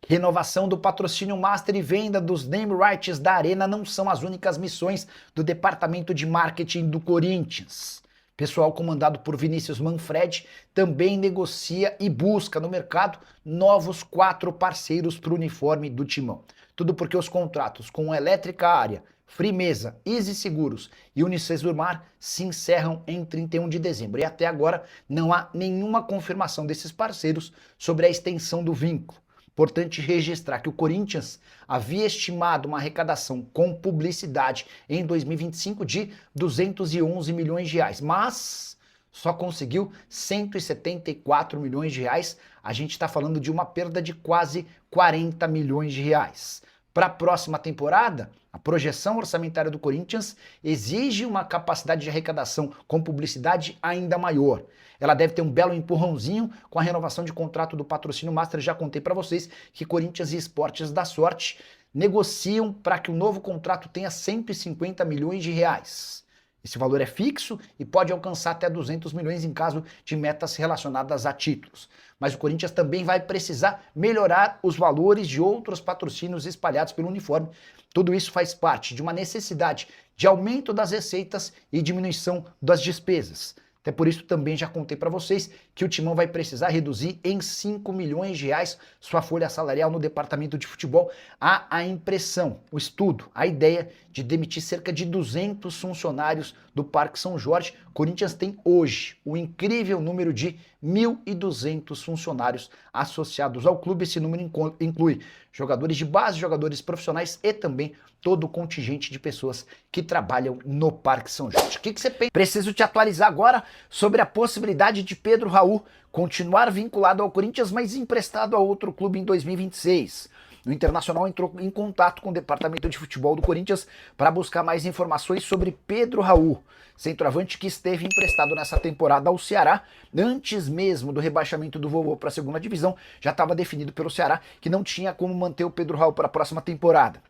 Renovação do patrocínio master e venda dos name rights da Arena não são as únicas missões do departamento de marketing do Corinthians. Pessoal comandado por Vinícius Manfredi também negocia e busca no mercado novos 4 parceiros para o uniforme do Timão. Tudo porque os contratos com Elétrica Área, Frimeza, Easy Seguros e Unicesumar se encerram em 31 de dezembro. E até agora não há nenhuma confirmação desses parceiros sobre a extensão do vínculo. Importante registrar que o Corinthians havia estimado uma arrecadação com publicidade em 2025 de 211 milhões de reais, mas só conseguiu 174 milhões de reais. A gente está falando de uma perda de quase 40 milhões de reais. Para a próxima temporada, a projeção orçamentária do Corinthians exige uma capacidade de arrecadação com publicidade ainda maior. Ela deve ter um belo empurrãozinho com a renovação de contrato do patrocínio master. Já contei para vocês que Corinthians e Esportes da Sorte negociam para que o novo contrato tenha 150 milhões de reais. Esse valor é fixo e pode alcançar até 200 milhões em caso de metas relacionadas a títulos. Mas o Corinthians também vai precisar melhorar os valores de outros patrocínios espalhados pelo uniforme. Tudo isso faz parte de uma necessidade de aumento das receitas e diminuição das despesas. Até por isso também já contei para vocês que o Timão vai precisar reduzir em 5 milhões de reais sua folha salarial no departamento de futebol. Há a impressão, o estudo, a ideia de demitir cerca de 200 funcionários do Parque São Jorge. O Corinthians tem hoje o incrível número de 1.200 funcionários associados ao clube. Esse número inclui jogadores de base, jogadores profissionais e também todo o contingente de pessoas que trabalham no Parque São Jorge. O que você pensa? Preciso te atualizar agora sobre a possibilidade de Pedro Raul continuar vinculado ao Corinthians, mas emprestado a outro clube em 2026. O Internacional entrou em contato com o departamento de futebol do Corinthians para buscar mais informações sobre Pedro Raul, centroavante que esteve emprestado nessa temporada ao Ceará. Antes mesmo do rebaixamento do Vovô para a segunda divisão, já estava definido pelo Ceará que não tinha como manter o Pedro Raul para a próxima temporada.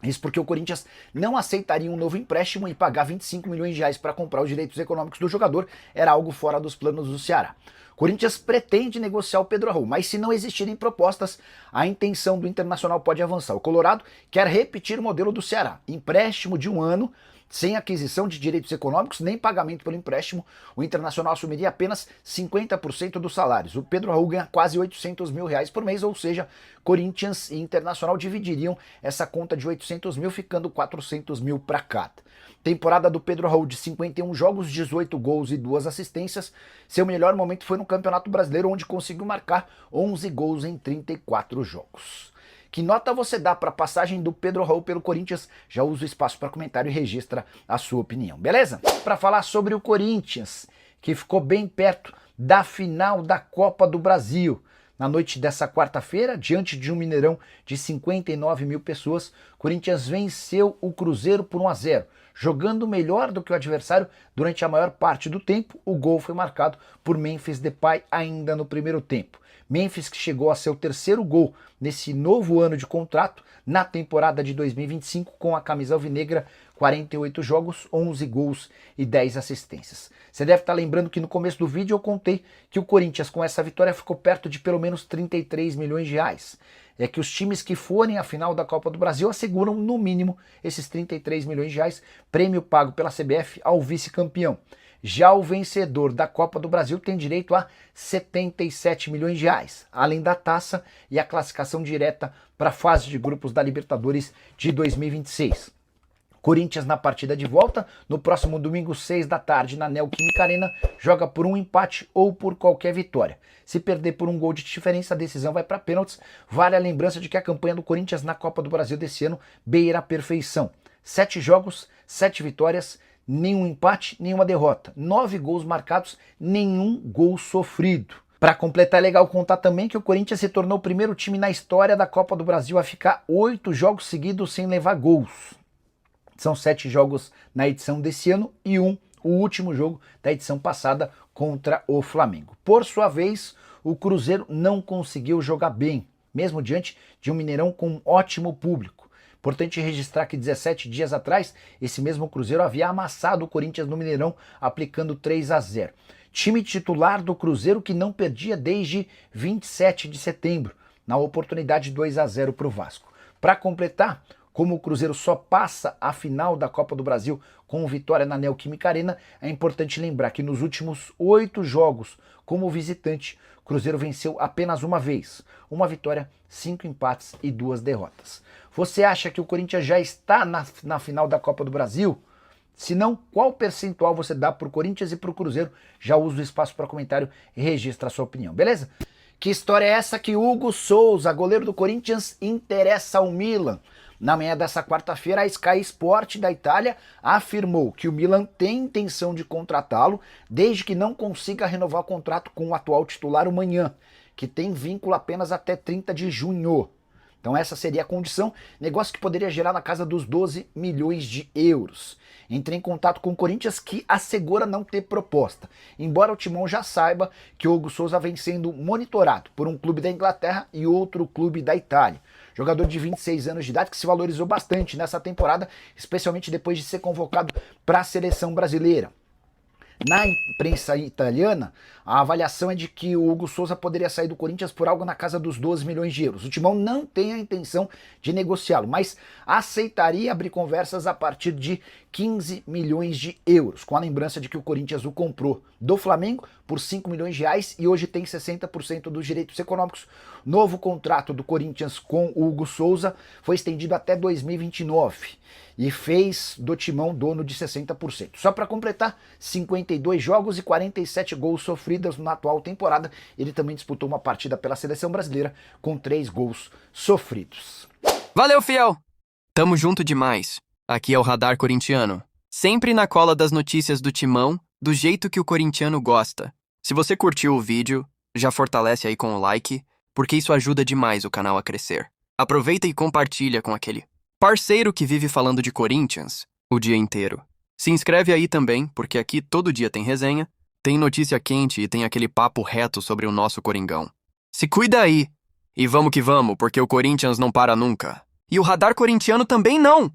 Isso porque o Corinthians não aceitaria um novo empréstimo e pagar 25 milhões de reais para comprar os direitos econômicos do jogador era algo fora dos planos do Ceará. O Corinthians pretende negociar o Pedro Raul, mas se não existirem propostas, a intenção do Internacional pode avançar. O Colorado quer repetir o modelo do Ceará, empréstimo de 1 ano, sem aquisição de direitos econômicos, nem pagamento pelo empréstimo. O Internacional assumiria apenas 50% dos salários. O Pedro Raul ganha quase 800 mil reais por mês, ou seja, Corinthians e Internacional dividiriam essa conta de 800 mil, ficando 400 mil para cada. Temporada do Pedro Raul de 51 jogos, 18 gols e 2 assistências. Seu melhor momento foi no Campeonato Brasileiro, onde conseguiu marcar 11 gols em 34 jogos. Que nota você dá para a passagem do Pedro Raul pelo Corinthians? Já usa o espaço para comentário e registra a sua opinião, beleza? Para falar sobre o Corinthians, que ficou bem perto da final da Copa do Brasil. Na noite dessa quarta-feira, diante de um Mineirão de 59 mil pessoas, o Corinthians venceu o Cruzeiro por 1-0. Jogando melhor do que o adversário durante a maior parte do tempo, o gol foi marcado por Memphis Depay ainda no primeiro tempo. Memphis, que chegou a seu 3º gol nesse novo ano de contrato, na temporada de 2025, com a camisa alvinegra, 48 jogos, 11 gols e 10 assistências. Você deve estar lembrando que no começo do vídeo eu contei que o Corinthians, com essa vitória, ficou perto de pelo menos 33 milhões de reais. É que os times que forem à final da Copa do Brasil asseguram, no mínimo, esses 33 milhões de reais, prêmio pago pela CBF ao vice-campeão. Já o vencedor da Copa do Brasil tem direito a 77 milhões de reais, além da taça e a classificação direta para a fase de grupos da Libertadores de 2026. Corinthians na partida de volta, no próximo domingo, 6 da tarde, na Neoquímica Arena, joga por um empate ou por qualquer vitória. Se perder por um gol de diferença, a decisão vai para pênaltis. Vale a lembrança de que a campanha do Corinthians na Copa do Brasil desse ano beira a perfeição. 7 jogos, 7 vitórias, nenhum empate, nenhuma derrota. 9 gols marcados, nenhum gol sofrido. Para completar, é legal contar também que o Corinthians se tornou o primeiro time na história da Copa do Brasil a ficar 8 jogos seguidos sem levar gols. São 7 jogos na edição desse ano e o último jogo da edição passada contra o Flamengo. Por sua vez, o Cruzeiro não conseguiu jogar bem, mesmo diante de um Mineirão com um ótimo público. Importante registrar que 17 dias atrás, esse mesmo Cruzeiro havia amassado o Corinthians no Mineirão, aplicando 3-0. Time titular do Cruzeiro que não perdia desde 27 de setembro. na oportunidade 2-0 para o Vasco. Para completar, como o Cruzeiro só passa a final da Copa do Brasil com vitória na Neoquímica Arena, é importante lembrar que nos últimos 8 jogos como visitante, o Cruzeiro venceu apenas uma vez, uma vitória, 5 empates e 2 derrotas. Você acha que o Corinthians já está na final da Copa do Brasil? Se não, qual percentual você dá para o Corinthians e para o Cruzeiro? Já usa o espaço para comentário e registra a sua opinião, beleza? Que história é essa que Hugo Souza, goleiro do Corinthians, interessa ao Milan? Na manhã dessa quarta-feira, a Sky Sport da Itália afirmou que o Milan tem intenção de contratá-lo, desde que não consiga renovar o contrato com o atual titular, o Maignan, que tem vínculo apenas até 30 de junho. Então essa seria a condição, negócio que poderia gerar na casa dos 12 milhões de euros. Entrei em contato com o Corinthians, que assegura não ter proposta, embora o Timão já saiba que o Hugo Souza vem sendo monitorado por um clube da Inglaterra e outro clube da Itália. Jogador de 26 anos de idade que se valorizou bastante nessa temporada, especialmente depois de ser convocado para a seleção brasileira. Na imprensa italiana, a avaliação é de que o Hugo Souza poderia sair do Corinthians por algo na casa dos 12 milhões de euros. O Timão não tem a intenção de negociá-lo, mas aceitaria abrir conversas a partir de 15 milhões de euros, com a lembrança de que o Corinthians o comprou do Flamengo por 5 milhões de reais e hoje tem 60% dos direitos econômicos. Novo contrato do Corinthians com o Hugo Souza foi estendido até 2029 e fez do Timão dono de 60%. Só para completar, 52 jogos e 47 gols sofridos na atual temporada. Ele também disputou uma partida pela seleção brasileira com 3 gols sofridos. Valeu, fiel! Tamo junto demais. Aqui é o Radar Corintiano. Sempre na cola das notícias do Timão, do jeito que o corintiano gosta. Se você curtiu o vídeo, já fortalece aí com o like, porque isso ajuda demais o canal a crescer. Aproveita e compartilha com aquele parceiro que vive falando de Corinthians o dia inteiro. Se inscreve aí também, porque aqui todo dia tem resenha, tem notícia quente e tem aquele papo reto sobre o nosso Coringão. Se cuida aí! E vamos que vamos, porque o Corinthians não para nunca. E o Radar Corintiano também não!